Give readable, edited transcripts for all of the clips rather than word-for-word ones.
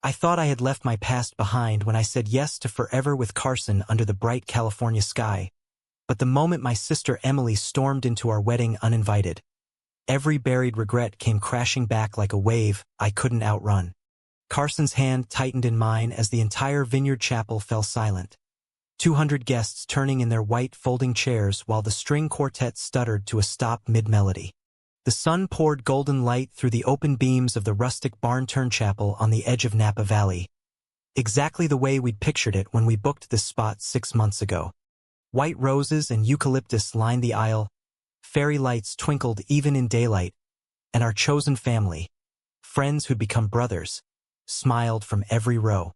I thought I had left my past behind when I said yes to forever with Carson under the bright California sky. But the moment my sister Emily stormed into our wedding uninvited, every buried regret came crashing back like a wave I couldn't outrun. Carson's hand tightened in mine as the entire Vineyard Chapel fell silent. 200 guests turning in their white folding chairs while the string quartet stuttered to a stop mid-melody. The sun poured golden light through the open beams of the rustic barn-turn chapel on the edge of Napa Valley. Exactly the way we'd pictured it when we booked this spot 6 months ago. White roses and eucalyptus lined the aisle, fairy lights twinkled even in daylight, and our chosen family, friends who'd become brothers, smiled from every row.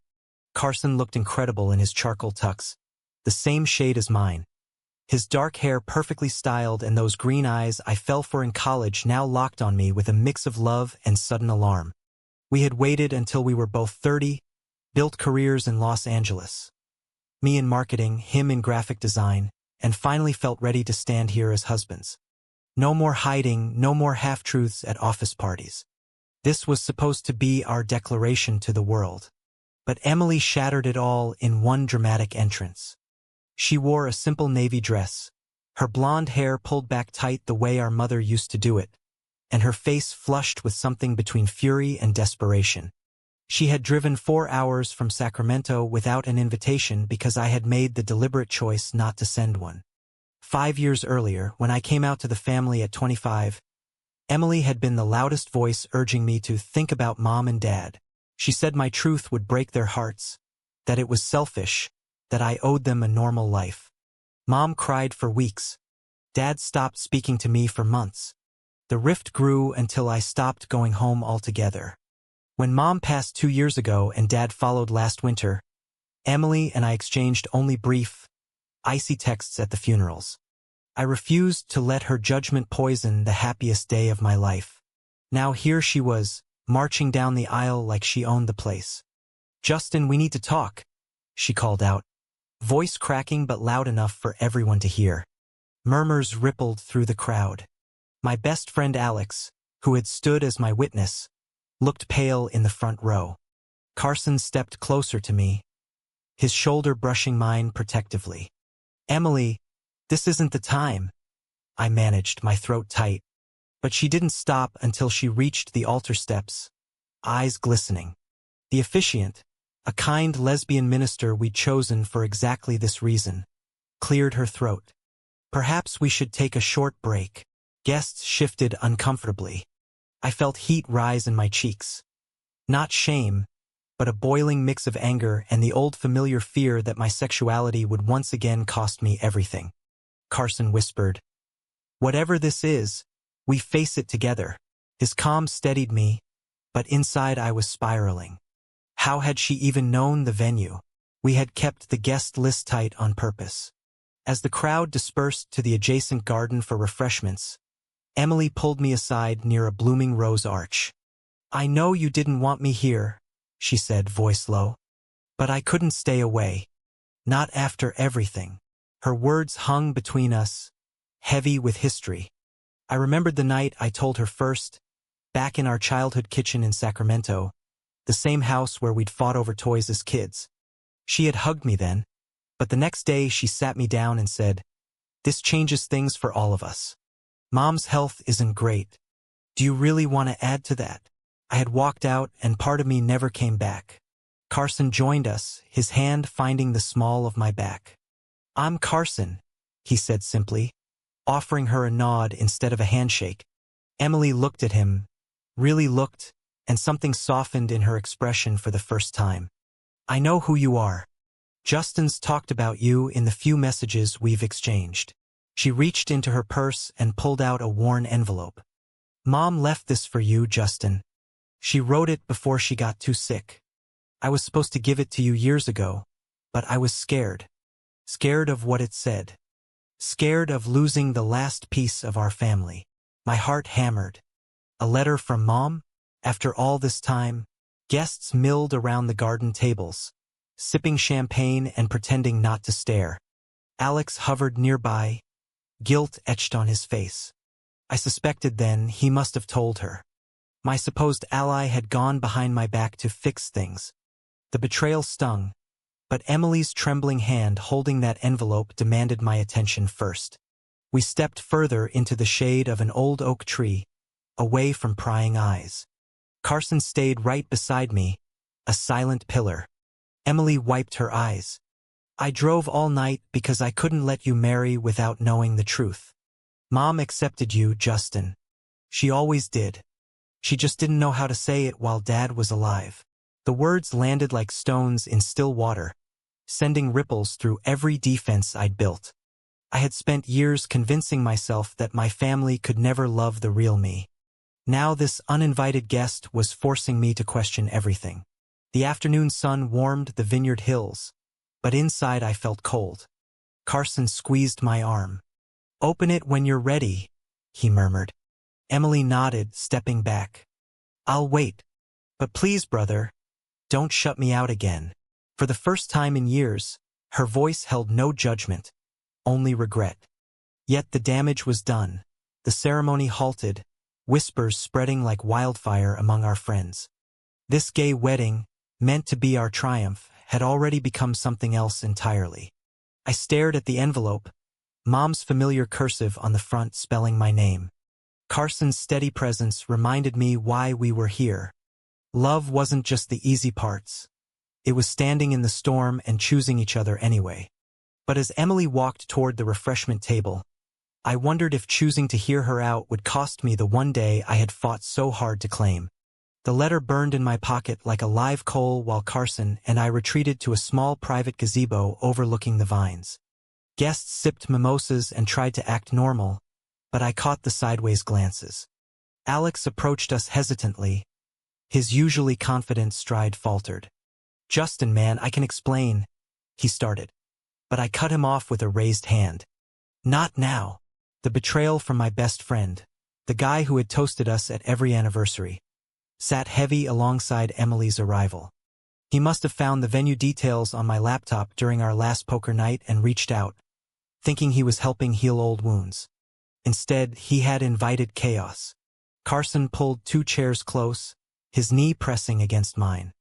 Carson looked incredible in his charcoal tux, the same shade as mine. His dark hair perfectly styled and those green eyes I fell for in college now locked on me with a mix of love and sudden alarm. We had waited until we were both 30, built careers in Los Angeles. Me in marketing, him in graphic design, and finally felt ready to stand here as husbands. No more hiding, no more half-truths at office parties. This was supposed to be our declaration to the world. But Emily shattered it all in one dramatic entrance. She wore a simple navy dress, her blonde hair pulled back tight the way our mother used to do it, and her face flushed with something between fury and desperation. She had driven 4 hours from Sacramento without an invitation because I had made the deliberate choice not to send one. 5 years earlier, when I came out to the family at 25, Emily had been the loudest voice urging me to think about Mom and Dad. She said my truth would break their hearts, that it was selfish, that I owed them a normal life. Mom cried for weeks. Dad stopped speaking to me for months. The rift grew until I stopped going home altogether. When Mom passed 2 years ago and Dad followed last winter, Emily and I exchanged only brief, icy texts at the funerals. I refused to let her judgment poison the happiest day of my life. Now here she was, marching down the aisle like she owned the place. "Justin, we need to talk," she called out, voice cracking but loud enough for everyone to hear. Murmurs rippled through the crowd. My best friend Alex, who had stood as my witness, looked pale in the front row. Carson stepped closer to me, his shoulder brushing mine protectively. "Emily, this isn't the time," I managed, my throat tight. But she didn't stop until she reached the altar steps, eyes glistening. The officiant, a kind lesbian minister we'd chosen for exactly this reason, cleared her throat. "Perhaps we should take a short break." Guests shifted uncomfortably. I felt heat rise in my cheeks. Not shame, but a boiling mix of anger and the old familiar fear that my sexuality would once again cost me everything. Carson whispered, "Whatever this is, we face it together." His calm steadied me, but inside I was spiraling. How had she even known the venue? We had kept the guest list tight on purpose. As the crowd dispersed to the adjacent garden for refreshments, Emily pulled me aside near a blooming rose arch. "I know you didn't want me here," she said, voice low. "But I couldn't stay away. Not after everything." Her words hung between us, heavy with history. I remembered the night I told her first, back in our childhood kitchen in Sacramento, the same house where we'd fought over toys as kids. She had hugged me then, but the next day she sat me down and said, "This changes things for all of us. Mom's health isn't great. Do you really want to add to that?" I had walked out and part of me never came back. Carson joined us, his hand finding the small of my back. "I'm Carson," he said simply, offering her a nod instead of a handshake. Emily looked at him, really looked, and something softened in her expression for the first time. "I know who you are. Justin's talked about you in the few messages we've exchanged." She reached into her purse and pulled out a worn envelope. "Mom left this for you, Justin. She wrote it before she got too sick. I was supposed to give it to you years ago, but I was scared. Scared of what it said. Scared of losing the last piece of our family." My heart hammered. A letter from Mom? After all this time? Guests milled around the garden tables, sipping champagne and pretending not to stare. Alex hovered nearby, guilt etched on his face. I suspected then he must have told her. My supposed ally had gone behind my back to fix things, The betrayal stung, but Emily's trembling hand holding that envelope demanded my attention first. We stepped further into the shade of an old oak tree, away from prying eyes. Carson stayed right beside me, a silent pillar. Emily wiped her eyes. I drove all night because I couldn't let you marry without knowing the truth. Mom accepted you, Justin. She always did. She just didn't know how to say it while Dad was alive. The words landed like stones in still water, sending ripples through every defense I'd built. I had spent years convincing myself that my family could never love the real me. Now this uninvited guest was forcing me to question everything. The afternoon sun warmed the vineyard hills, but inside I felt cold. Carson squeezed my arm. "Open it when you're ready," he murmured. Emily nodded, stepping back. "I'll wait. But please, brother, don't shut me out again." For the first time in years, her voice held no judgment, only regret. Yet the damage was done. The ceremony halted, whispers spreading like wildfire among our friends. This gay wedding, meant to be our triumph, had already become something else entirely. I stared at the envelope, Mom's familiar cursive on the front spelling my name. Carson's steady presence reminded me why we were here. Love wasn't just the easy parts. It was standing in the storm and choosing each other anyway. But as Emily walked toward the refreshment table, I wondered if choosing to hear her out would cost me the one day I had fought so hard to claim. The letter burned in my pocket like a live coal while Carson and I retreated to a small private gazebo overlooking the vines. Guests sipped mimosas and tried to act normal, but I caught the sideways glances. Alex approached us hesitantly. His usually confident stride faltered. "Justin, man, I can explain," he started. But I cut him off with a raised hand. "Not now." The betrayal from my best friend, the guy who had toasted us at every anniversary, sat heavy alongside Emily's arrival. He must have found the venue details on my laptop during our last poker night and reached out, thinking he was helping heal old wounds. Instead, he had invited chaos. Carson pulled 2 chairs close, his knee pressing against mine.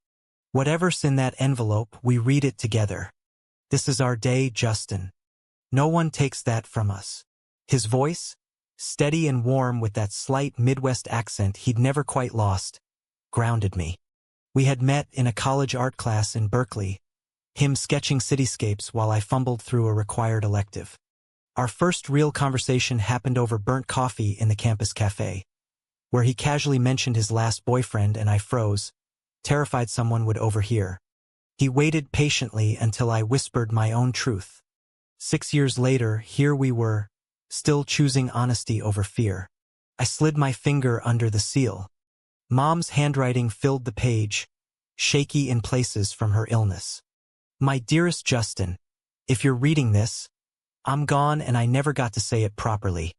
"Whatever's in that envelope, we read it together. This is our day, Justin. No one takes that from us." His voice, steady and warm with that slight Midwest accent he'd never quite lost, grounded me. We had met in a college art class in Berkeley, him sketching cityscapes while I fumbled through a required elective. Our first real conversation happened over burnt coffee in the campus cafe, where he casually mentioned his last boyfriend and I froze, terrified someone would overhear. He waited patiently until I whispered my own truth. 6 years later, here we were, still choosing honesty over fear. I slid my finger under the seal. Mom's handwriting filled the page, shaky in places from her illness. "My dearest Justin, if you're reading this, I'm gone and I never got to say it properly.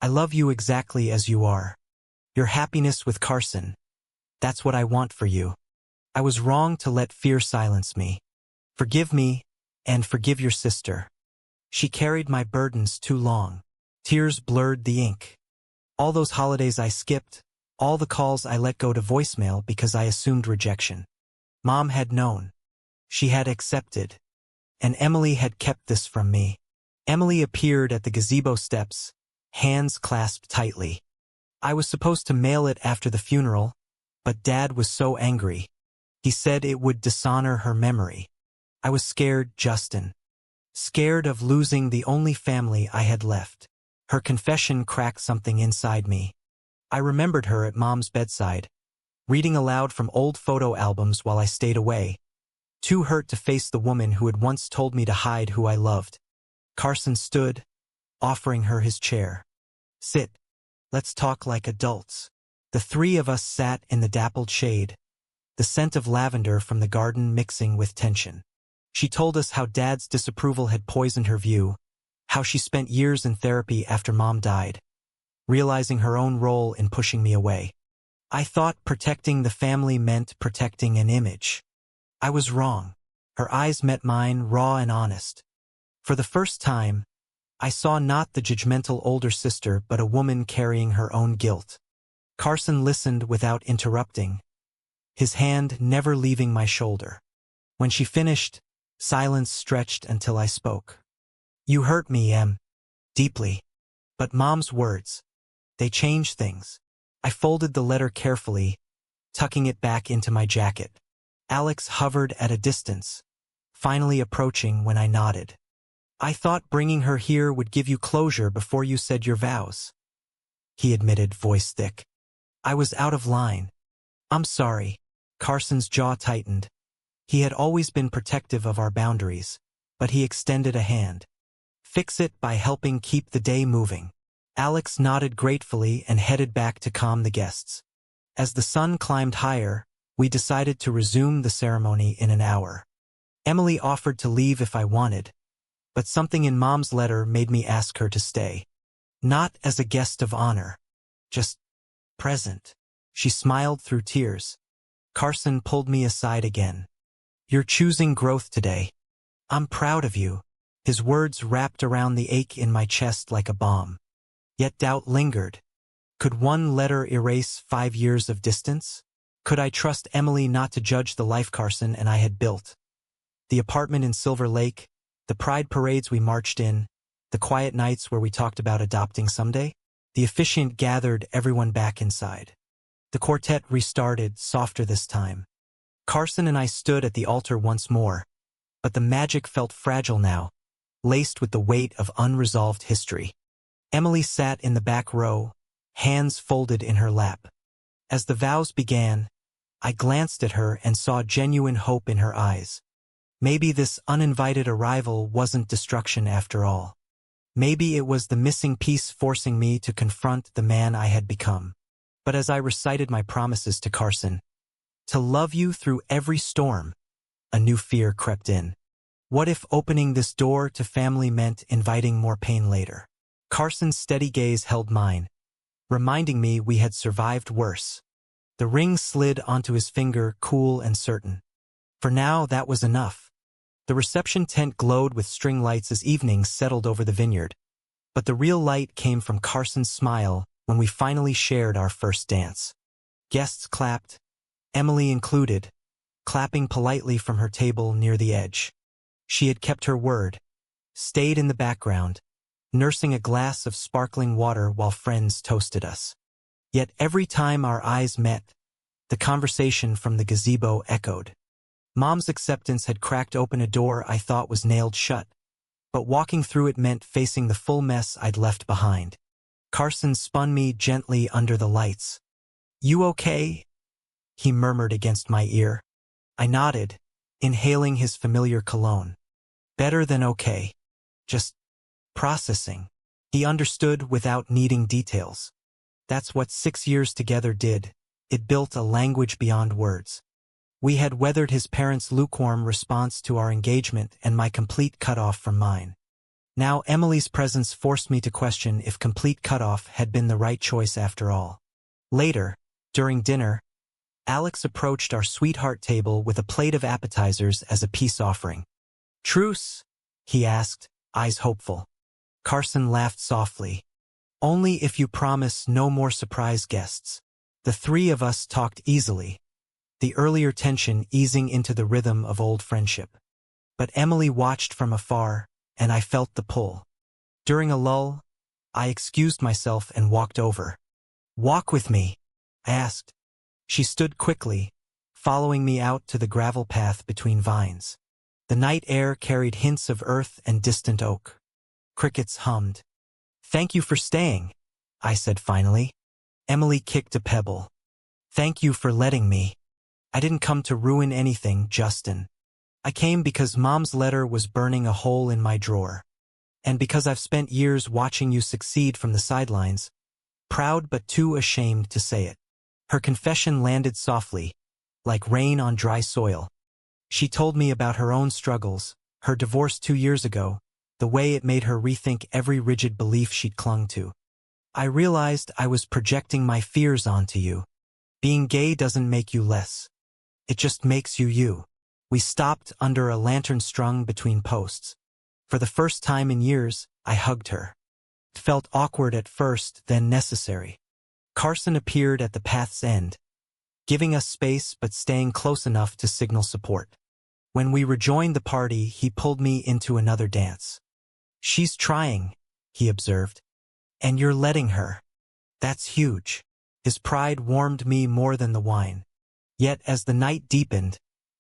I love you exactly as you are. Your happiness with Carson. That's what I want for you. I was wrong to let fear silence me. Forgive me, and forgive your sister. She carried my burdens too long." Tears blurred the ink. All those holidays I skipped, all the calls I let go to voicemail because I assumed rejection. Mom had known. She had accepted. And Emily had kept this from me. Emily appeared at the gazebo steps, hands clasped tightly. I was supposed to mail it after the funeral, but Dad was so angry. He said it would dishonor her memory. I was scared, Justin. Scared of losing the only family I had left. Her confession cracked something inside me. I remembered her at Mom's bedside, reading aloud from old photo albums while I stayed away, too hurt to face the woman who had once told me to hide who I loved. Carson stood, offering her his chair. "Sit. Let's talk like adults." The 3 of us sat in the dappled shade, the scent of lavender from the garden mixing with tension. She told us how Dad's disapproval had poisoned her view, how she spent years in therapy after Mom died, realizing her own role in pushing me away. I thought protecting the family meant protecting an image. I was wrong. Her eyes met mine, raw and honest. For the first time, I saw not the judgmental older sister but a woman carrying her own guilt. Carson listened without interrupting, his hand never leaving my shoulder. When she finished, silence stretched until I spoke. You hurt me, Em. Deeply. But Mom's words, they change things. I folded the letter carefully, tucking it back into my jacket. Alex hovered at a distance, finally approaching when I nodded. I thought bringing her here would give you closure before you said your vows. He admitted, voice thick. I was out of line. I'm sorry. Carson's jaw tightened. He had always been protective of our boundaries, but he extended a hand. Fix it by helping keep the day moving. Alex nodded gratefully and headed back to calm the guests. As the sun climbed higher, we decided to resume the ceremony in an hour. Emily offered to leave if I wanted, but something in Mom's letter made me ask her to stay. Not as a guest of honor, just present. She smiled through tears. Carson pulled me aside again. You're choosing growth today. I'm proud of you. His words wrapped around the ache in my chest like a bomb. Yet doubt lingered. Could one letter erase 5 years of distance? Could I trust Emily not to judge the life Carson and I had built? The apartment in Silver Lake, the pride parades we marched in, the quiet nights where we talked about adopting someday? The officiant gathered everyone back inside. The quartet restarted, softer this time. Carson and I stood at the altar once more, but the magic felt fragile now, laced with the weight of unresolved history. Emily sat in the back row, hands folded in her lap. As the vows began, I glanced at her and saw genuine hope in her eyes. Maybe this uninvited arrival wasn't destruction after all. Maybe it was the missing piece forcing me to confront the man I had become. But as I recited my promises to Carson, to love you through every storm, a new fear crept in. What if opening this door to family meant inviting more pain later? Carson's steady gaze held mine, reminding me we had survived worse. The ring slid onto his finger, cool and certain. For now, that was enough. The reception tent glowed with string lights as evening settled over the vineyard. But the real light came from Carson's smile when we finally shared our first dance. Guests clapped, Emily included, clapping politely from her table near the edge. She had kept her word, stayed in the background, nursing a glass of sparkling water while friends toasted us. Yet every time our eyes met, the conversation from the gazebo echoed. Mom's acceptance had cracked open a door I thought was nailed shut, but walking through it meant facing the full mess I'd left behind. Carson spun me gently under the lights. You okay? He murmured against my ear. I nodded, inhaling his familiar cologne. Better than okay. Just processing. He understood without needing details. That's what 6 years together did. It built a language beyond words. We had weathered his parents' lukewarm response to our engagement and my complete cutoff from mine. Now Emily's presence forced me to question if complete cutoff had been the right choice after all. Later, during dinner, Alex approached our sweetheart table with a plate of appetizers as a peace offering. Truce? He asked, eyes hopeful. Carson laughed softly. Only if you promise no more surprise guests. The three of us talked easily, the earlier tension easing into the rhythm of old friendship. But Emily watched from afar, and I felt the pull. During a lull, I excused myself and walked over. Walk with me, I asked. She stood quickly, following me out to the gravel path between vines. The night air carried hints of earth and distant oak. Crickets hummed. Thank you for staying, I said finally. Emily kicked a pebble. Thank you for letting me. I didn't come to ruin anything, Justin. I came because Mom's letter was burning a hole in my drawer. And because I've spent years watching you succeed from the sidelines, proud but too ashamed to say it. Her confession landed softly, like rain on dry soil. She told me about her own struggles, her divorce 2 years ago, the way it made her rethink every rigid belief she'd clung to. I realized I was projecting my fears onto you. Being gay doesn't make you less. It just makes you you. We stopped under a lantern strung between posts. For the first time in years, I hugged her. It felt awkward at first, then necessary. Carson appeared at the path's end, giving us space but staying close enough to signal support. When we rejoined the party, he pulled me into another dance. "She's trying," he observed. "And you're letting her. That's huge." His pride warmed me more than the wine. Yet as the night deepened,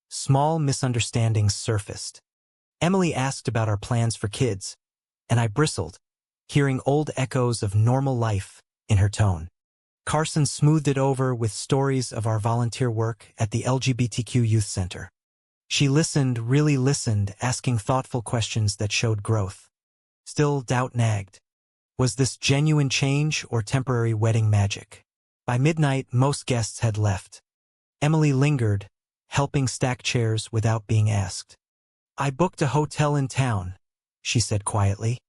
small misunderstandings surfaced. Emily asked about our plans for kids, and I bristled, hearing old echoes of normal life in her tone. Carson smoothed it over with stories of our volunteer work at the LGBTQ Youth Center. She listened, really listened, asking thoughtful questions that showed growth. Still, doubt nagged. Was this genuine change or temporary wedding magic? By midnight, most guests had left. Emily lingered, helping stack chairs without being asked. "I booked a hotel in town," she said quietly.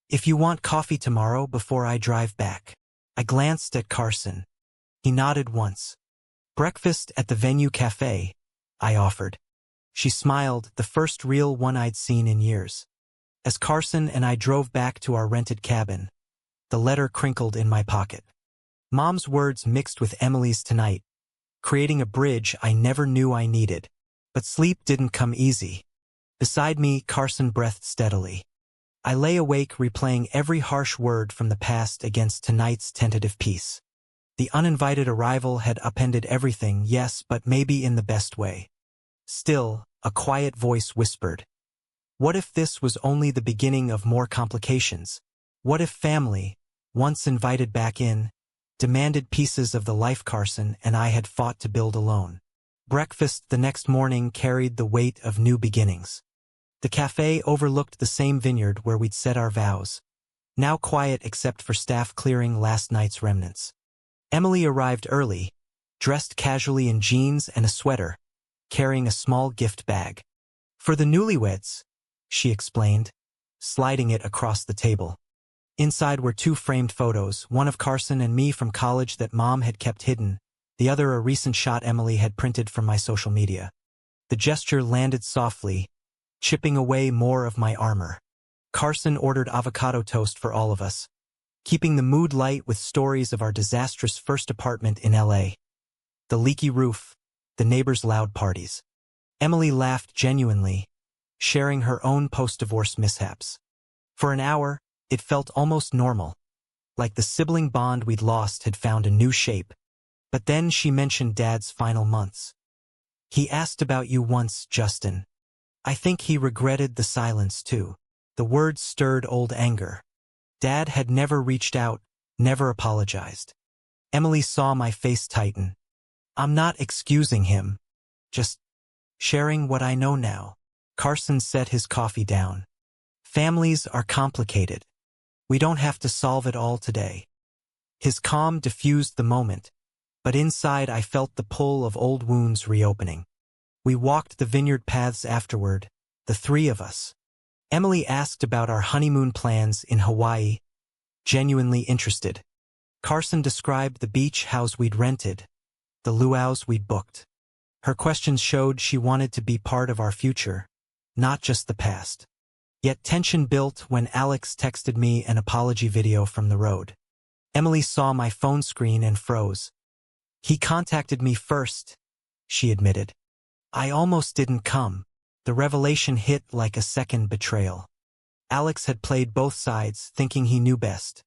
"If you want coffee tomorrow before I drive back." I glanced at Carson. He nodded once. "Breakfast at the Venue Cafe," I offered. She smiled, the first real one I'd seen in years. As Carson and I drove back to our rented cabin, the letter crinkled in my pocket. Mom's words mixed with Emily's tonight, creating a bridge I never knew I needed. But sleep didn't come easy. Beside me, Carson breathed steadily. I lay awake replaying every harsh word from the past against tonight's tentative peace. The uninvited arrival had upended everything, yes, but maybe in the best way. Still, a quiet voice whispered, "What if this was only the beginning of more complications? What if family, once invited back in, demanded pieces of the life Carson and I had fought to build alone?" Breakfast the next morning carried the weight of new beginnings. The cafe overlooked the same vineyard where we'd set our vows, now quiet except for staff clearing last night's remnants. Emily arrived early, dressed casually in jeans and a sweater, carrying a small gift bag. "For the newlyweds," she explained, sliding it across the table. Inside were 2 framed photos, one of Carson and me from college that Mom had kept hidden, the other a recent shot Emily had printed from my social media. The gesture landed softly, chipping away more of my armor. Carson ordered avocado toast for all of us, keeping the mood light with stories of our disastrous first apartment in LA. The leaky roof, the neighbors' loud parties. Emily laughed genuinely, sharing her own post-divorce mishaps. For an hour, it felt almost normal, like the sibling bond we'd lost had found a new shape. But then she mentioned Dad's final months. "He asked about you once, Justin. I think he regretted the silence too." The words stirred old anger. Dad had never reached out, never apologized. Emily saw my face tighten. "I'm not excusing him, just sharing what I know now." Carson set his coffee down. "Families are complicated. We don't have to solve it all today." His calm diffused the moment, but inside I felt the pull of old wounds reopening. We walked the vineyard paths afterward, the 3 of us. Emily asked about our honeymoon plans in Hawaii, genuinely interested. Carson described the beach house we'd rented, the luau's we'd booked. Her questions showed she wanted to be part of our future, not just the past. Yet tension built when Alex texted me an apology video from the road. Emily saw my phone screen and froze. "He contacted me first," she admitted. "I almost didn't come." The revelation hit like a second betrayal. Alex had played both sides, thinking he knew best.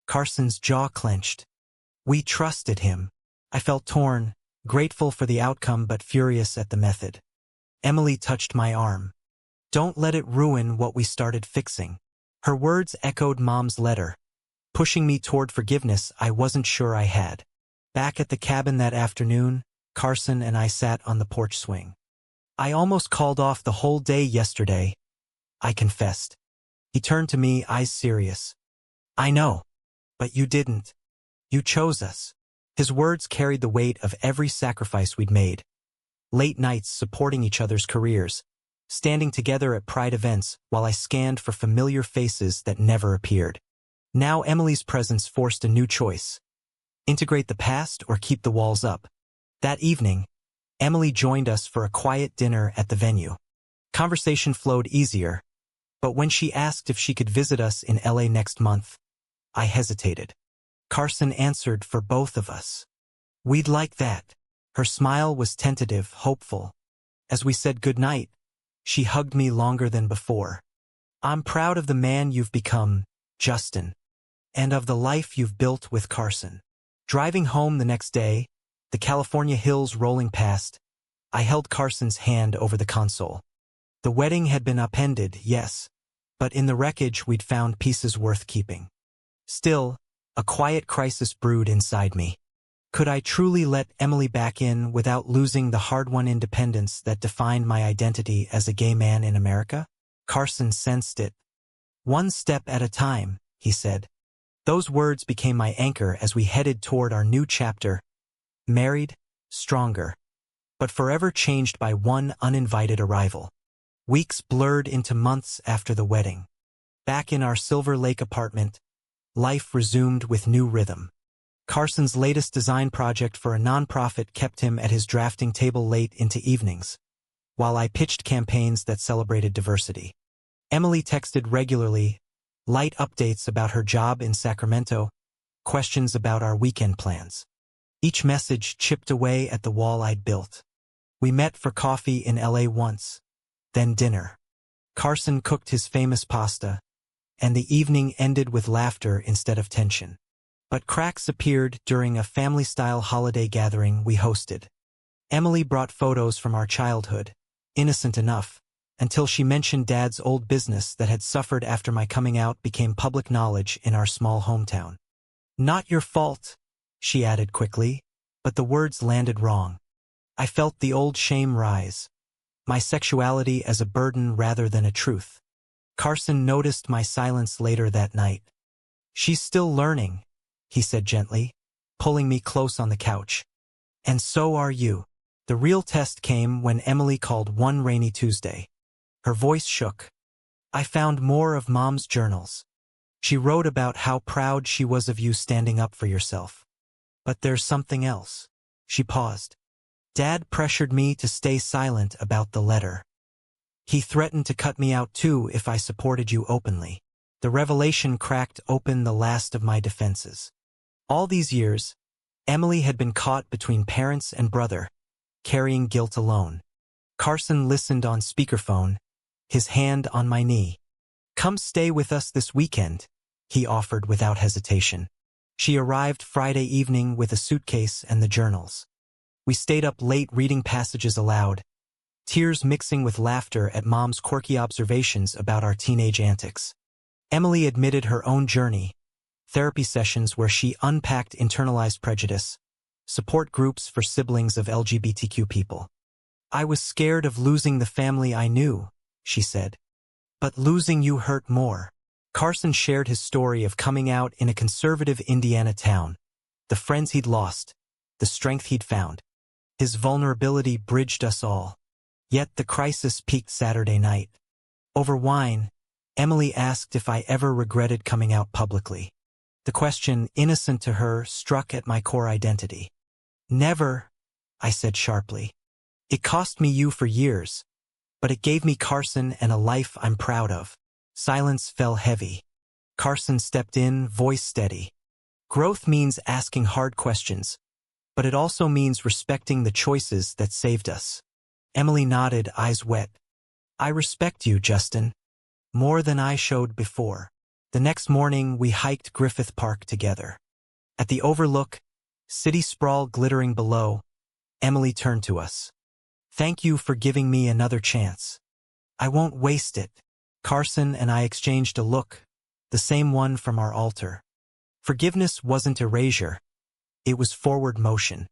Carson's jaw clenched. We trusted him. I felt torn, grateful for the outcome but furious at the method. Emily touched my arm. "Don't let it ruin what we started fixing." Her words echoed Mom's letter, pushing me toward forgiveness I wasn't sure I had. Back at the cabin that afternoon, Carson and I sat on the porch swing. "I almost called off the whole day yesterday," I confessed. He turned to me, eyes serious. "I know, but you didn't. You chose us." His words carried the weight of every sacrifice we'd made. Late nights supporting each other's careers, standing together at Pride events while I scanned for familiar faces that never appeared. Now Emily's presence forced a new choice: integrate the past or keep the walls up. That evening, Emily joined us for a quiet dinner at the venue. Conversation flowed easier, but when she asked if she could visit us in LA next month, I hesitated. Carson answered for both of us. "We'd like that." Her smile was tentative, hopeful. As we said goodnight, She hugged me longer than before. I'm proud of the man you've become, Justin, and of the life you've built with Carson. Driving home the next day, the California hills rolling past, I held Carson's hand over the console. The wedding had been upended, yes, but in the wreckage we'd found pieces worth keeping. Still, a quiet crisis brewed inside me. Could I truly let Emily back in without losing the hard-won independence that defined my identity as a gay man in America? Carson sensed it. "One step at a time," he said. Those words became my anchor as we headed toward our new chapter, married, stronger, but forever changed by one uninvited arrival. Weeks blurred into months after the wedding. Back in our Silver Lake apartment, life resumed with new rhythm. Carson's latest design project for a nonprofit kept him at his drafting table late into evenings, while I pitched campaigns that celebrated diversity. Emily texted regularly, light updates about her job in Sacramento, questions about our weekend plans. Each message chipped away at the wall I'd built. We met for coffee in LA once, then dinner. Carson cooked his famous pasta, and the evening ended with laughter instead of tension. But cracks appeared during a family-style holiday gathering we hosted. Emily brought photos from our childhood, innocent enough, until she mentioned Dad's old business that had suffered after my coming out became public knowledge in our small hometown. "Not your fault," she added quickly, but the words landed wrong. I felt the old shame rise, my sexuality as a burden rather than a truth. Carson noticed my silence later that night. "She's still learning," he said gently, pulling me close on the couch. "And so are you." The real test came when Emily called one rainy Tuesday. Her voice shook. "I found more of Mom's journals. She wrote about how proud she was of you standing up for yourself. But there's something else." She paused. "Dad pressured me to stay silent about the letter. He threatened to cut me out too if I supported you openly." The revelation cracked open the last of my defenses. All these years, Emily had been caught between parents and brother, carrying guilt alone. Carson listened on speakerphone, his hand on my knee. "Come stay with us this weekend," he offered without hesitation. She arrived Friday evening with a suitcase and the journals. We stayed up late reading passages aloud, tears mixing with laughter at Mom's quirky observations about our teenage antics. Emily admitted her own journey, therapy sessions where she unpacked internalized prejudice, support groups for siblings of LGBTQ people. "I was scared of losing the family I knew," she said. "But losing you hurt more." Carson shared his story of coming out in a conservative Indiana town, the friends he'd lost, the strength he'd found. His vulnerability bridged us all. Yet the crisis peaked Saturday night. Over wine, Emily asked if I ever regretted coming out publicly. The question, innocent to her, struck at my core identity. "Never," I said sharply. "It cost me you for years, but it gave me Carson and a life I'm proud of." Silence fell heavy. Carson stepped in, voice steady. "Growth means asking hard questions, but it also means respecting the choices that saved us." Emily nodded, eyes wet. "I respect you, Justin, more than I showed before." The next morning, we hiked Griffith Park together. At the overlook, city sprawl glittering below, Emily turned to us. "Thank you for giving me another chance. I won't waste it." Carson and I exchanged a look, the same one from our altar. Forgiveness wasn't erasure. It was forward motion.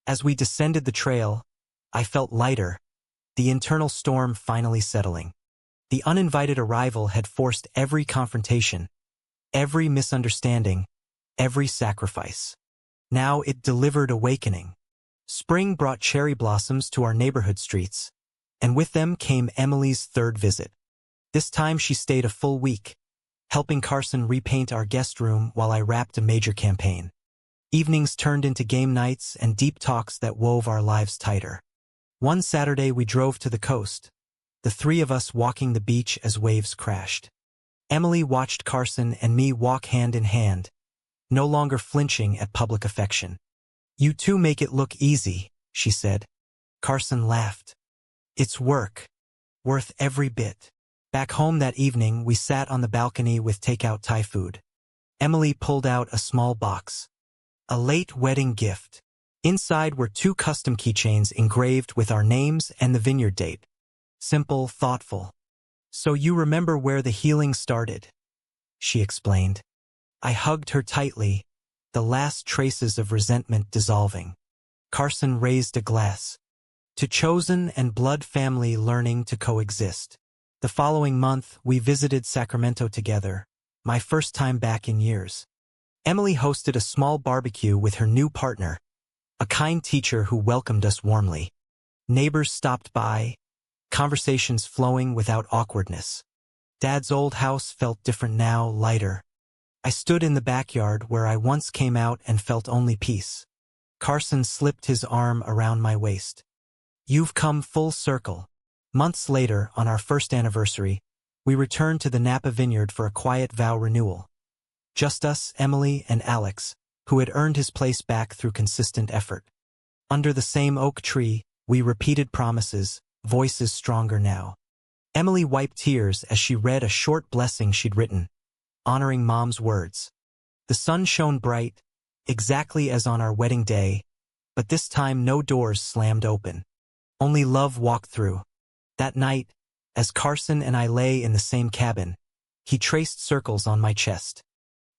As we descended the trail, I felt lighter, the internal storm finally settling. The uninvited arrival had forced every confrontation, every misunderstanding, every sacrifice. Now it delivered awakening. Spring brought cherry blossoms to our neighborhood streets, and with them came Emily's third visit. This time she stayed a full week, helping Carson repaint our guest room while I wrapped a major campaign. Evenings turned into game nights and deep talks that wove our lives tighter. One Saturday we drove to the coast, the three of us walking the beach as waves crashed. Emily watched Carson and me walk hand in hand, no longer flinching at public affection. "You two make it look easy," she said. Carson laughed. "It's work. Worth every bit. Back home that evening, we sat on the balcony with takeout Thai food. Emily pulled out a small box. A late wedding gift. Inside were 2 custom keychains engraved with our names and the vineyard date. Simple, thoughtful. "So you remember where the healing started," she explained. I hugged her tightly, the last traces of resentment dissolving. Carson raised a glass. "To chosen and blood family learning to coexist." The following month, we visited Sacramento together, my first time back in years. Emily hosted a small barbecue with her new partner, a kind teacher who welcomed us warmly. Neighbors stopped by, conversations flowing without awkwardness. Dad's old house felt different now, lighter. I stood in the backyard where I once came out and felt only peace. Carson slipped his arm around my waist. "You've come full circle." Months later, on our first anniversary, we returned to the Napa vineyard for a quiet vow renewal. Just us, Emily, and Alex, who had earned his place back through consistent effort. Under the same oak tree, we repeated promises, voices stronger now. Emily wiped tears as she read a short blessing she'd written, honoring Mom's words. The sun shone bright, exactly as on our wedding day, but this time no doors slammed open. Only love walked through. That night, as Carson and I lay in the same cabin, he traced circles on my chest.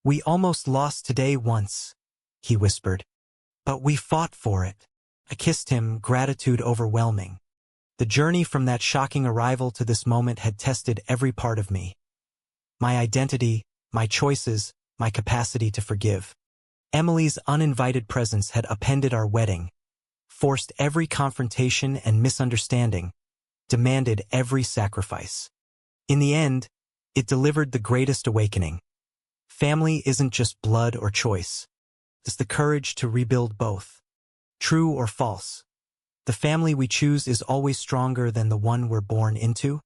"We almost lost today once," he whispered. "But we fought for it." I kissed him, gratitude overwhelming. The journey from that shocking arrival to this moment had tested every part of me. My identity, my choices, my capacity to forgive. Emily's uninvited presence had upended our wedding, forced every confrontation and misunderstanding, demanded every sacrifice. In the end, it delivered the greatest awakening. Family isn't just blood or choice. It's the courage to rebuild both. True or false, the family we choose is always stronger than the one we're born into.